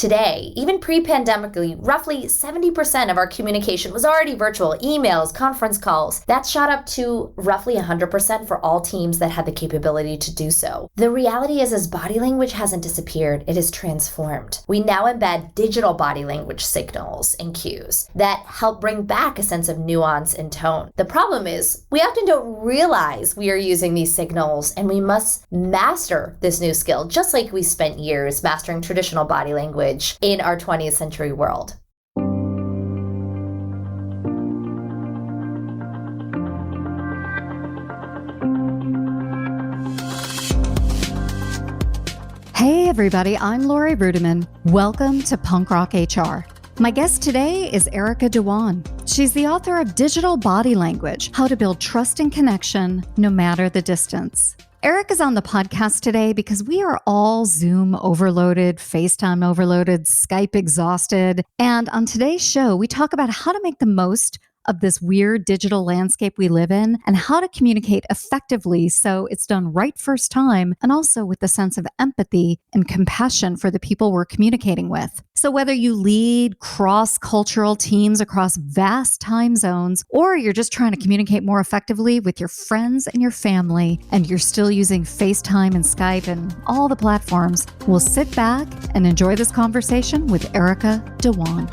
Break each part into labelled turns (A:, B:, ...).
A: Today, even pre-pandemically, roughly 70% of our communication was already virtual, emails, conference calls. That shot up to roughly 100% for all teams that had the capability to do so. The reality is, as body language hasn't disappeared, it is transformed. We now embed digital body language signals and cues that help bring back a sense of nuance and tone. The problem is, we often don't realize we are using these signals, and we must master this new skill, just like we spent years mastering traditional body language in our 20th century world.
B: Hey everybody, I'm Lori Rudiman. Welcome to Punk Rock HR. My guest today is Erica Dhawan. She's the author of Digital Body Language: How to Build Trust and Connection No Matter the Distance. Eric is on the podcast today because we are all Zoom overloaded, FaceTime overloaded, Skype exhausted. And on today's show, we talk about how to make the most of this weird digital landscape we live in and how to communicate effectively so it's done right first time, and also with a sense of empathy and compassion for the people we're communicating with. So whether you lead cross-cultural teams across vast time zones, or you're just trying to communicate more effectively with your friends and your family, and you're still using FaceTime and Skype and all the platforms, we'll sit back and enjoy this conversation with Erica Dhawan.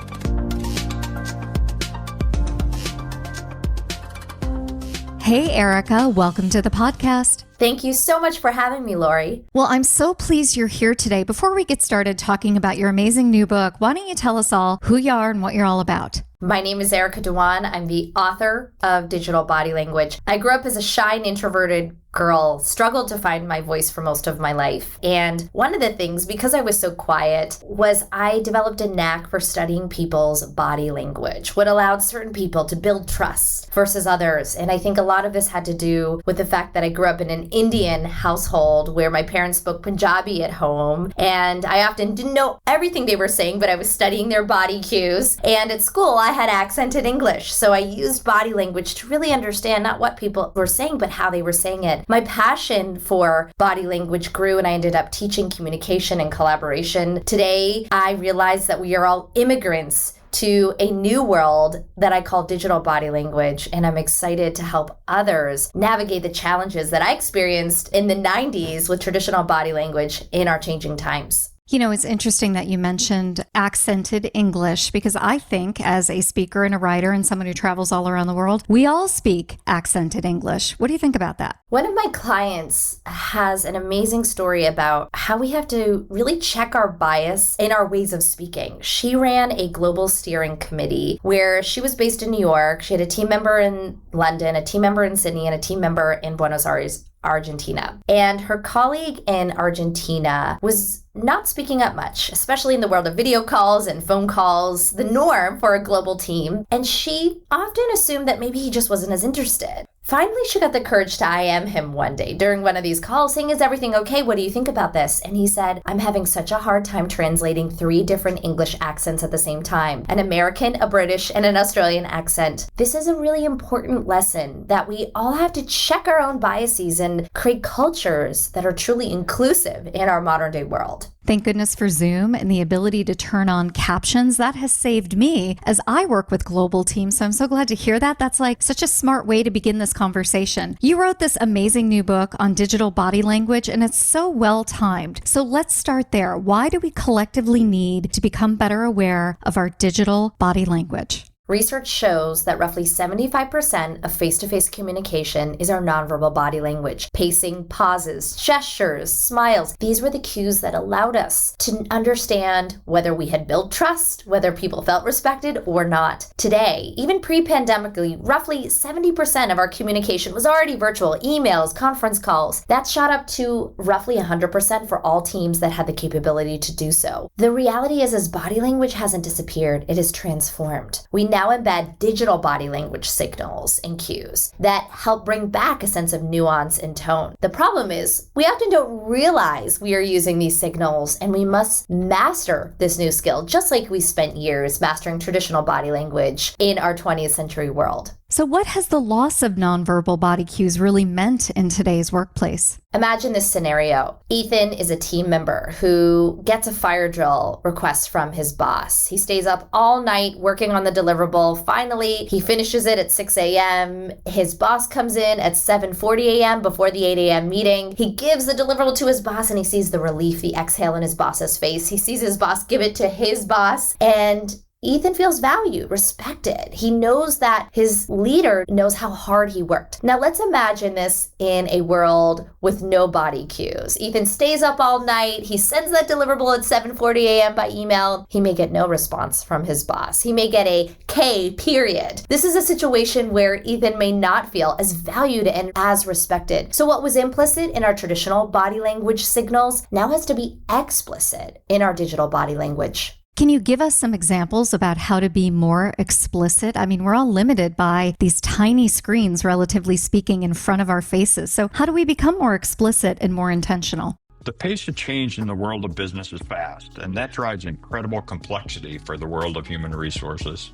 B: Hey, Erica, welcome to the podcast.
A: Thank you so much for having me, Lori.
B: Well, I'm so pleased you're here today. Before we get started talking about your amazing new book, why don't you tell us all who you are and what you're all about?
A: My name is Erica Dhawan. I'm the author of Digital Body Language. I grew up as a shy and introverted girl, struggled to find my voice for most of my life. And one of the things, because I was so quiet, was I developed a knack for studying people's body language, what allowed certain people to build trust versus others. And I think a lot of this had to do with the fact that I grew up in an Indian household where my parents spoke Punjabi at home. And I often didn't know everything they were saying, but I was studying their body cues. And at school, I had accented English. So I used body language to really understand not what people were saying, but how they were saying it. My passion for body language grew, and I ended up teaching communication and collaboration. Today, I realize that we are all immigrants to a new world that I call digital body language, and I'm excited to help others navigate the challenges that I experienced in the 90s with traditional body language in our changing times.
B: You know, it's interesting that you mentioned accented English, because I think as a speaker and a writer and someone who travels all around the world, we all speak accented English. What do you think about that?
A: One of my clients has an amazing story about how we have to really check our bias in our ways of speaking. She ran a global steering committee where she was based in New York. She had a team member in London, a team member in Sydney, and a team member in Buenos Aires, Argentina. And her colleague in Argentina was not speaking up much, especially in the world of video calls and phone calls, the norm for a global team. And she often assumed that maybe he just wasn't as interested. Finally, she got the courage to IM him one day during one of these calls, saying, "Is everything okay? What do you think about this?" And he said, "I'm having such a hard time translating 3 different English accents at the same time, an American, a British, and an Australian accent. This is a really important lesson that we all have to check our own biases and create cultures that are truly inclusive in our modern day world."
B: Thank goodness for Zoom and the ability to turn on captions. That has saved me as I work with global teams. So I'm so glad to hear that. That's like such a smart way to begin this conversation. You wrote this amazing new book on digital body language, and it's so well timed. So let's start there. Why do we collectively need to become better aware of our digital body language?
A: Research shows that roughly 75% of face-to-face communication is our nonverbal body language. Pacing, pauses, gestures, smiles. These were the cues that allowed us to understand whether we had built trust, whether people felt respected or not. Today, even pre-pandemically, roughly 70% of our communication was already virtual, emails, conference calls. That shot up to roughly 100% for all teams that had the capability to do so. The reality is, as body language hasn't disappeared, it is transformed. We now embed digital body language signals and cues that help bring back a sense of nuance and tone. The problem is, we often don't realize we are using these signals, and we must master this new skill, just like we spent years mastering traditional body language in our 20th century world.
B: So what has the loss of nonverbal body cues really meant in today's workplace?
A: Imagine this scenario. Ethan is a team member who gets a fire drill request from his boss. He stays up all night working on the deliverable. Finally, he finishes it at 6 a.m. His boss comes in at 7:40 a.m. before the 8 a.m. meeting. He gives the deliverable to his boss and he sees the relief, the exhale in his boss's face. He sees his boss give it to his boss, and Ethan feels valued, respected. He knows that his leader knows how hard he worked. Now let's imagine this in a world with no body cues. Ethan stays up all night. He sends that deliverable at 7:40 a.m. by email. He may get no response from his boss. He may get a K period. This is a situation where Ethan may not feel as valued and as respected. So what was implicit in our traditional body language signals now has to be explicit in our digital body language.
B: Can you give us some examples about how to be more explicit? I mean, we're all limited by these tiny screens, relatively speaking, in front of our faces. So how do we become more explicit and more intentional?
C: The pace of change in the world of business is fast, and that drives incredible complexity for the world of human resources.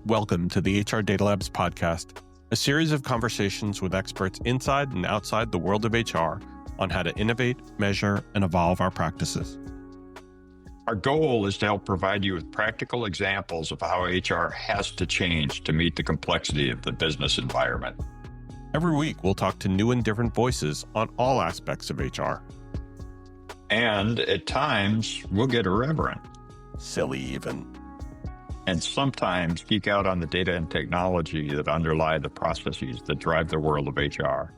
D: Welcome to the HR Data Labs podcast, a series of conversations with experts inside and outside the world of HR on how to innovate, measure, and evolve our practices.
C: Our goal is to help provide you with practical examples of how HR has to change to meet the complexity of the business environment.
D: Every week, we'll talk to new and different voices on all aspects of HR.
C: And at times, we'll get irreverent.
D: Silly even.
C: And sometimes geek out on the data and technology that underlie the processes that drive the world of HR.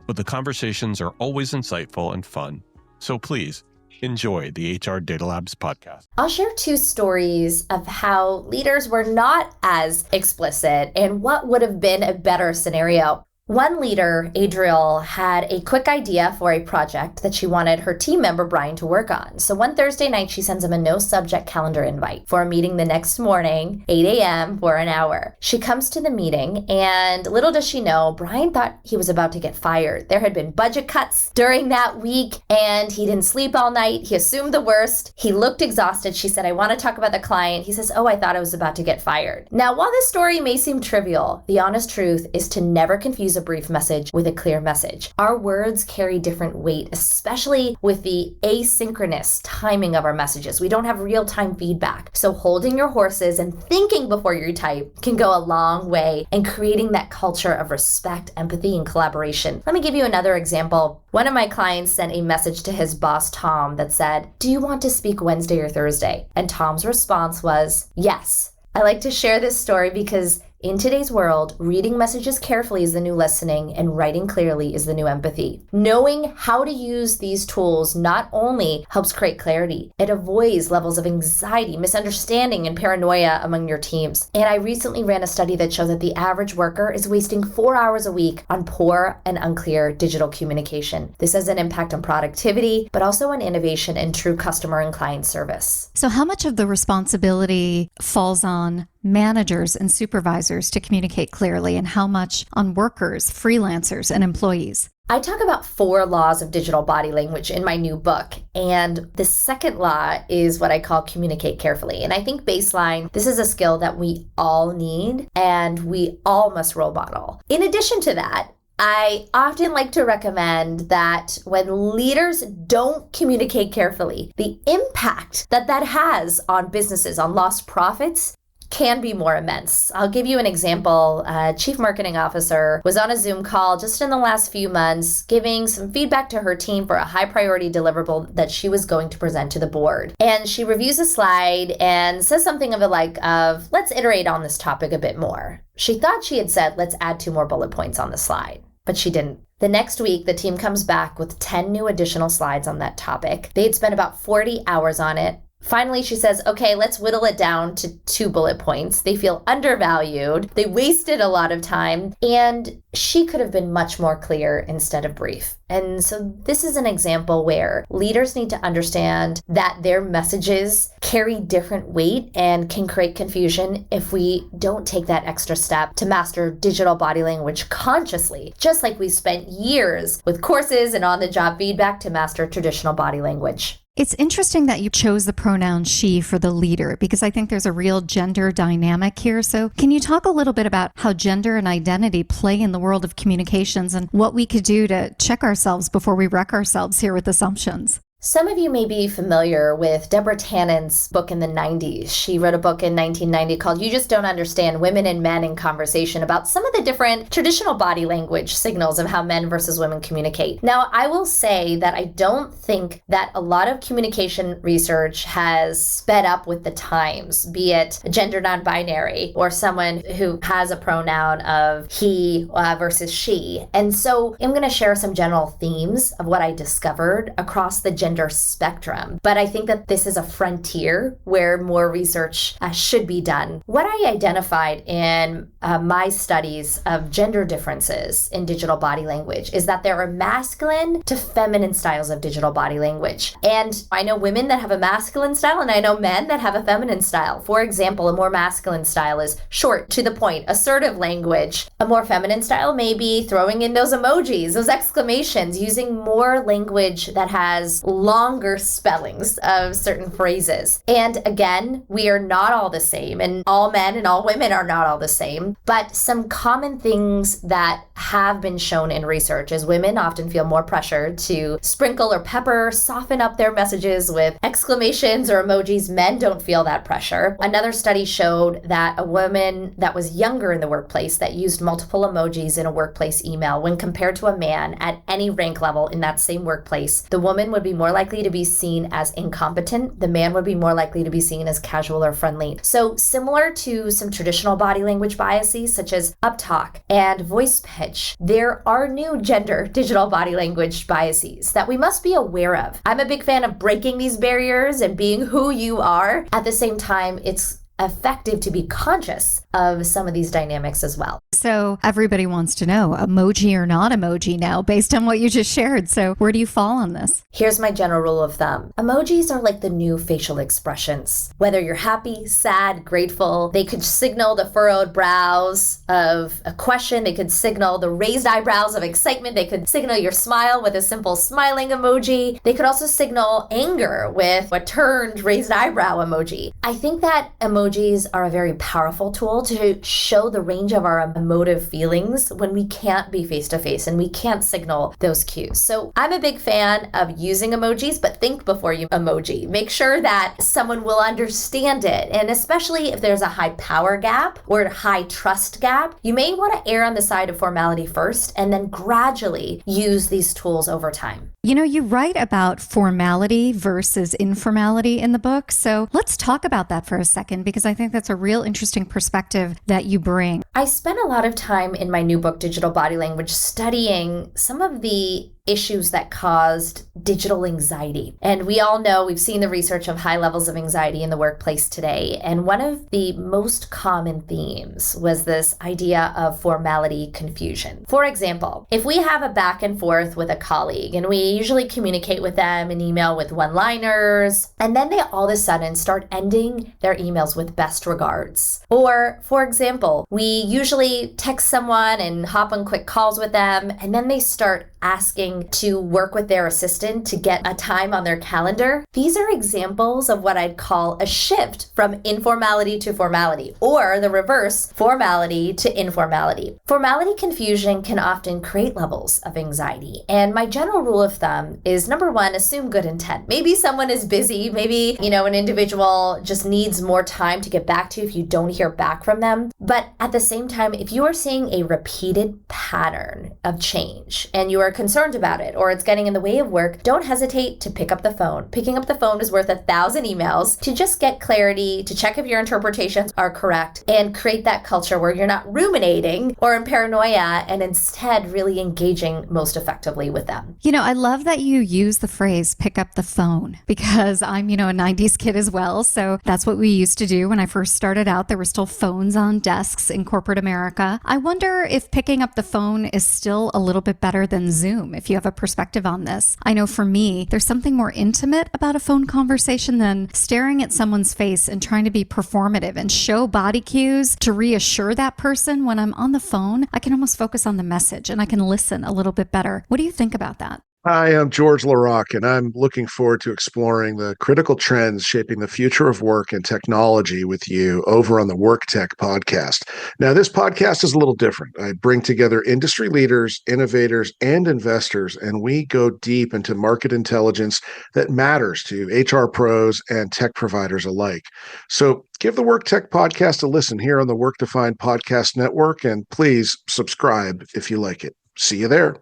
D: But the conversations are always insightful and fun. So please, enjoy the HR Data Labs podcast.
A: I'll share two stories of how leaders were not as explicit and what would have been a better scenario. One leader, Adriel, had a quick idea for a project that she wanted her team member, Brian, to work on. So one Thursday night, she sends him a no-subject calendar invite for a meeting the next morning, 8 a.m. for an hour. She comes to the meeting, and little does she know, Brian thought he was about to get fired. There had been budget cuts during that week, and he didn't sleep all night. He assumed the worst. He looked exhausted. She said, "I want to talk about the client." He says, "Oh, I thought I was about to get fired." Now, while this story may seem trivial, the honest truth is to never confuse a brief message with a clear message. Our words carry different weight, especially with the asynchronous timing of our messages. We don't have real-time feedback. So holding your horses and thinking before you type can go a long way in creating that culture of respect, empathy, and collaboration. Let me give you another example. One of my clients sent a message to his boss, Tom, that said, "Do you want to speak Wednesday or Thursday?" And Tom's response was, "Yes." I like to share this story because in today's world, reading messages carefully is the new listening, and writing clearly is the new empathy. Knowing how to use these tools not only helps create clarity, it avoids levels of anxiety, misunderstanding, and paranoia among your teams. And I recently ran a study that showed that the average worker is wasting 4 hours a week on poor and unclear digital communication. This has an impact on productivity, but also on innovation and true customer and client service.
B: So how much of the responsibility falls on managers and supervisors to communicate clearly, and how much on workers, freelancers, and employees?
A: I talk about 4 laws of digital body language in my new book. And the second law is what I call communicate carefully. And I think baseline, this is a skill that we all need and we all must role model. In addition to that, I often like to recommend that when leaders don't communicate carefully, the impact that has on businesses, on lost profits, can be more immense. I'll give you an example. A chief marketing officer was on a Zoom call just in the last few months giving some feedback to her team for a high priority deliverable that she was going to present to the board. And she reviews a slide and says something of let's iterate on this topic a bit more. She thought she had said, let's add 2 more bullet points on the slide, but she didn't. The next week, the team comes back with 10 new additional slides on that topic. They had spent about 40 hours on it. Finally, she says, okay, let's whittle it down to 2 bullet points. They feel undervalued. They wasted a lot of time, and she could have been much more clear instead of brief. And so this is an example where leaders need to understand that their messages carry different weight and can create confusion if we don't take that extra step to master digital body language consciously, just like we spent years with courses and on-the-job feedback to master traditional body language.
B: It's interesting that you chose the pronoun she for the leader, because I think there's a real gender dynamic here. So can you talk a little bit about how gender and identity play in the world of communications and what we could do to check ourselves before we wreck ourselves here with assumptions?
A: Some of you may be familiar with Deborah Tannen's book in the 90s. She wrote a book in 1990 called You Just Don't Understand: Women and Men in Conversation, about some of the different traditional body language signals of how men versus women communicate. Now, I will say that I don't think that a lot of communication research has sped up with the times, be it gender non-binary or someone who has a pronoun of he versus she. And so I'm going to share some general themes of what I discovered across the gender spectrum. But I think that this is a frontier where more research should be done. What I identified in my studies of gender differences in digital body language is that there are masculine to feminine styles of digital body language. And I know women that have a masculine style, and I know men that have a feminine style. For example, a more masculine style is short, to the point, assertive language. A more feminine style may be throwing in those emojis, those exclamations, using more language that has longer spellings of certain phrases. And again, we are not all the same, and all men and all women are not all the same, but some common things that have been shown in research is women often feel more pressure to sprinkle or pepper, soften up their messages with exclamations or emojis. Men don't feel that pressure. Another study showed that a woman that was younger in the workplace that used multiple emojis in a workplace email, when compared to a man at any rank level in that same workplace, the woman would be more likely to be seen as incompetent. The man would be more likely to be seen as casual or friendly. So similar to some traditional body language biases such as uptalk and voice pitch, there are new gender digital body language biases that we must be aware of. I'm a big fan of breaking these barriers and being who you are. At the same time, it's effective to be conscious of some of these dynamics as well.
B: So everybody wants to know, emoji or not emoji now, based on what you just shared. So where do you fall on this?
A: Here's my general rule of thumb. Emojis are like the new facial expressions. Whether you're happy, sad, grateful, they could signal the furrowed brows of a question. They could signal the raised eyebrows of excitement. They could signal your smile with a simple smiling emoji. They could also signal anger with a turned raised eyebrow emoji. I think that emojis are a very powerful tool to show the range of our emotive feelings when we can't be face to face and we can't signal those cues. So I'm a big fan of using emojis, but think before you emoji. Make sure that someone will understand it. And especially if there's a high power gap or a high trust gap, you may want to err on the side of formality first and then gradually use these tools over time.
B: You know, you write about formality versus informality in the book. So let's talk about that for a second, because I think that's a real interesting perspective that you bring.
A: I spent a lot of time in my new book, Digital Body Language, studying some of the issues that caused digital anxiety. And we all know, we've seen the research of high levels of anxiety in the workplace today. And one of the most common themes was this idea of formality confusion. For example, if we have a back and forth with a colleague and we usually communicate with them in email with one-liners, and then they all of a sudden start ending their emails with best regards. Or, for example, we usually text someone and hop on quick calls with them, and then they start asking to work with their assistant to get a time on their calendar. These are examples of what I'd call a shift from informality to formality, or the reverse, formality to informality. Formality confusion can often create levels of anxiety. And my general rule of thumb is, number one, assume good intent. Maybe someone is busy. Maybe, an individual just needs more time to get back to you if you don't hear back from them. But at the same time, if you are seeing a repeated pattern of change and you are concerned about it, or it's getting in the way of work, don't hesitate to pick up the phone. Picking up the phone is worth 1,000 emails to just get clarity, to check if your interpretations are correct, and create that culture where you're not ruminating or in paranoia, and instead really engaging most effectively with them.
B: I love that you use the phrase pick up the phone, because I'm, a 90s kid as well. So that's what we used to do when I first started out. There were still phones on desks in corporate America. I wonder if picking up the phone is still a little bit better than Zoom, if you have a perspective on this. I know for me, there's something more intimate about a phone conversation than staring at someone's face and trying to be performative and show body cues to reassure that person. When I'm on the phone, I can almost focus on the message and I can listen a little bit better. What do you think about that?
E: Hi, I'm George LaRocque, and I'm looking forward to exploring the critical trends shaping the future of work and technology with you over on the Work Tech podcast. Now, this podcast is a little different. I bring together industry leaders, innovators, and investors, and we go deep into market intelligence that matters to HR pros and tech providers alike. So give the Work Tech podcast a listen here on the Work Defined Podcast Network, and please subscribe if you like it. See you there.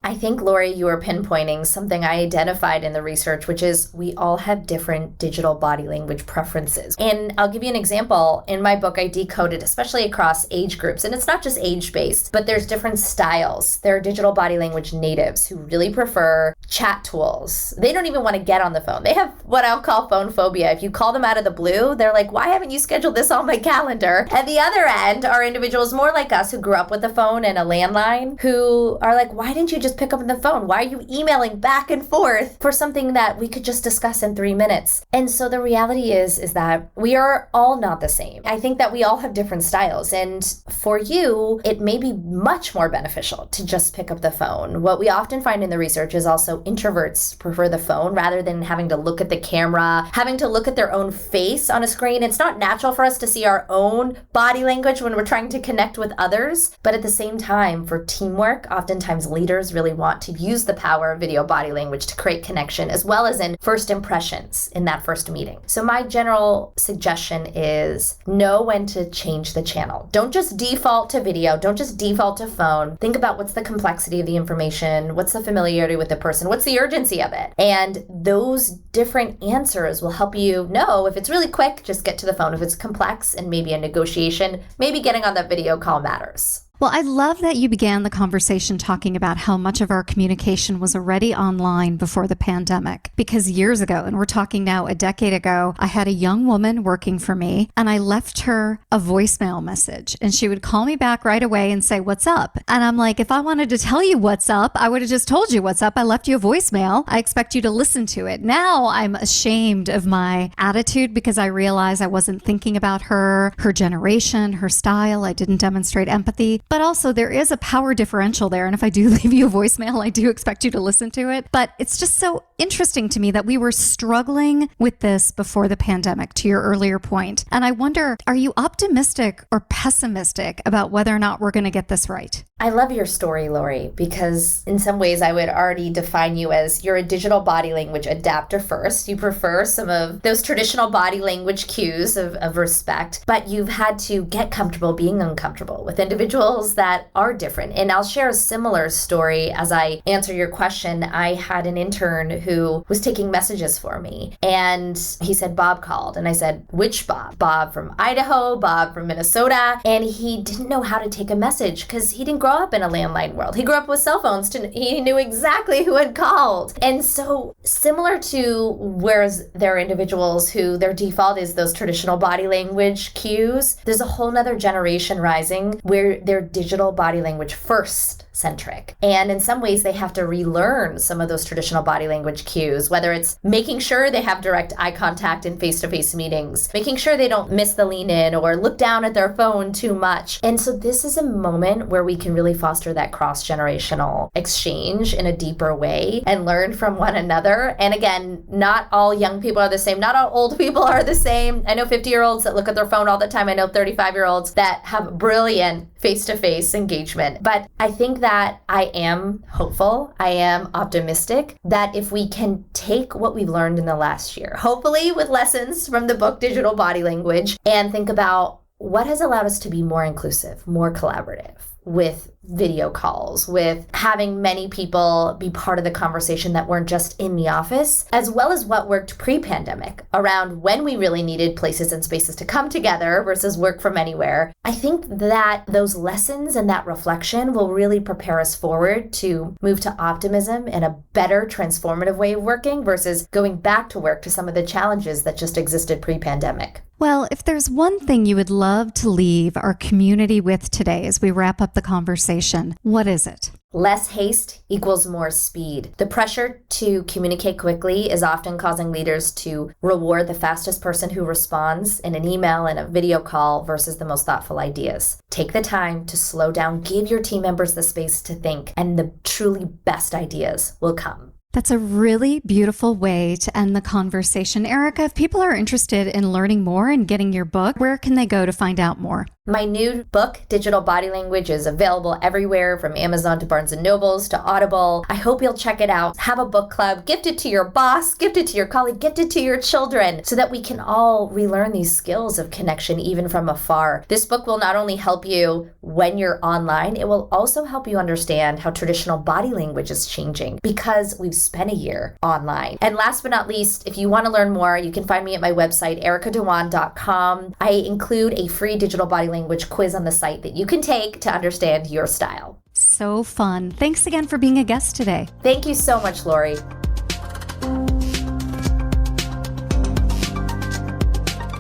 A: I think, Lori, you are pinpointing something I identified in the research, which is we all have different digital body language preferences. And I'll give you an example. In my book, I decoded, especially across age groups. And it's not just age-based, but there's different styles. There are digital body language natives who really prefer chat tools. They don't even want to get on the phone. They have what I'll call phone phobia. If you call them out of the blue, they're like, why haven't you scheduled this on my calendar? At the other end are individuals more like us who grew up with a phone and a landline who are like, why didn't you just pick up the phone? Why are you emailing back and forth for something that we could just discuss in 3 minutes? And so the reality is that we are all not the same. I think that we all have different styles. And for you, it may be much more beneficial to just pick up the phone. What we often find in the research is also introverts prefer the phone rather than having to look at the camera, having to look at their own face on a screen. It's not natural for us to see our own body language when we're trying to connect with others. But at the same time, for teamwork, oftentimes leaders really want to use the power of video body language to create connection, as well as in first impressions in that first meeting. So my general suggestion is know when to change the channel. Don't just default to video. Don't just default to phone. Think about what's the complexity of the information, what's the familiarity with the person, what's the urgency of it. And those different answers will help you know if it's really quick, just get to the phone. If it's complex and maybe a negotiation, maybe getting on that video call matters.
B: Well, I love that you began the conversation talking about how much of our communication was already online before the pandemic. Because years ago, and we're talking now a decade ago, I had a young woman working for me and I left her a voicemail message and she would call me back right away and say, what's up? And I'm like, if I wanted to tell you what's up, I would have just told you what's up. I left you a voicemail. I expect you to listen to it. Now I'm ashamed of my attitude because I realized I wasn't thinking about her generation, her style. I didn't demonstrate empathy. But also there is a power differential there. And if I do leave you a voicemail, I do expect you to listen to it. But it's just so interesting to me that we were struggling with this before the pandemic, to your earlier point. And I wonder, are you optimistic or pessimistic about whether or not we're going to get this right?
A: I love your story, Lori, because in some ways I would already define you as you're a digital body language adapter first. You prefer some of those traditional body language cues of respect, but you've had to get comfortable being uncomfortable with individuals that are different. And I'll share a similar story as I answer your question. I had an intern who was taking messages for me, and he said, Bob called. And I said, which Bob? Bob from Idaho, Bob from Minnesota. And he didn't know how to take a message because he didn't grow up in a landline world. He grew up with cell phones. He knew exactly who had called. And so similar to whereas there are individuals who their default is those traditional body language cues, there's a whole nother generation rising where they're digital body language first centric. And in some ways, they have to relearn some of those traditional body language cues, whether it's making sure they have direct eye contact in face-to-face meetings, making sure they don't miss the lean in or look down at their phone too much. And so this is a moment where we can really foster that cross-generational exchange in a deeper way and learn from one another. And again, not all young people are the same. Not all old people are the same. I know 50-year-olds that look at their phone all the time. I know 35-year-olds that have brilliant face-to-face engagement. But I think that I am hopeful, I am optimistic that if we can take what we've learned in the last year, hopefully with lessons from the book Digital Body Language, and think about what has allowed us to be more inclusive, more collaborative, with video calls, with having many people be part of the conversation that weren't just in the office, as well as what worked pre-pandemic around when we really needed places and spaces to come together versus work from anywhere. I think that those lessons and that reflection will really prepare us forward to move to optimism and a better transformative way of working versus going back to work to some of the challenges that just existed pre-pandemic.
B: Well, if there's one thing you would love to leave our community with today as we wrap up the conversation, what is it?
A: Less haste equals more speed. The pressure to communicate quickly is often causing leaders to reward the fastest person who responds in an email and a video call versus the most thoughtful ideas. Take the time to slow down, give your team members the space to think, and the truly best ideas will come.
B: That's a really beautiful way to end the conversation. Erica, if people are interested in learning more and getting your book, where can they go to find out more?
A: My new book, Digital Body Language, is available everywhere from Amazon to Barnes & Nobles to Audible. I hope you'll check it out. Have a book club, gift it to your boss, gift it to your colleague, gift it to your children so that we can all relearn these skills of connection even from afar. This book will not only help you when you're online, it will also help you understand how traditional body language is changing because we've spent a year online. And last but not least, if you want to learn more, you can find me at my website, ericadhawan.com. I include a free digital body language quiz on the site that you can take to understand your style.
B: So fun. Thanks again for being a guest today.
A: Thank you so much, Lori.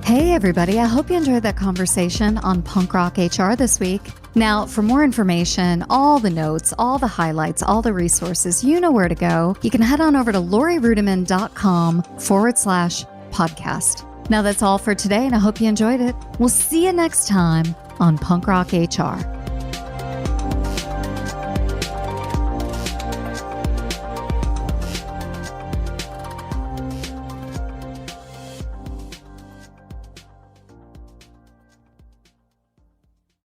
B: Hey, everybody. I hope you enjoyed that conversation on Punk Rock HR this week. Now, for more information, all the notes, all the highlights, all the resources, you know where to go. You can head on over to lorirudiman.com/podcast. Now, that's all for today, and I hope you enjoyed it. We'll see you next time on Punk Rock HR.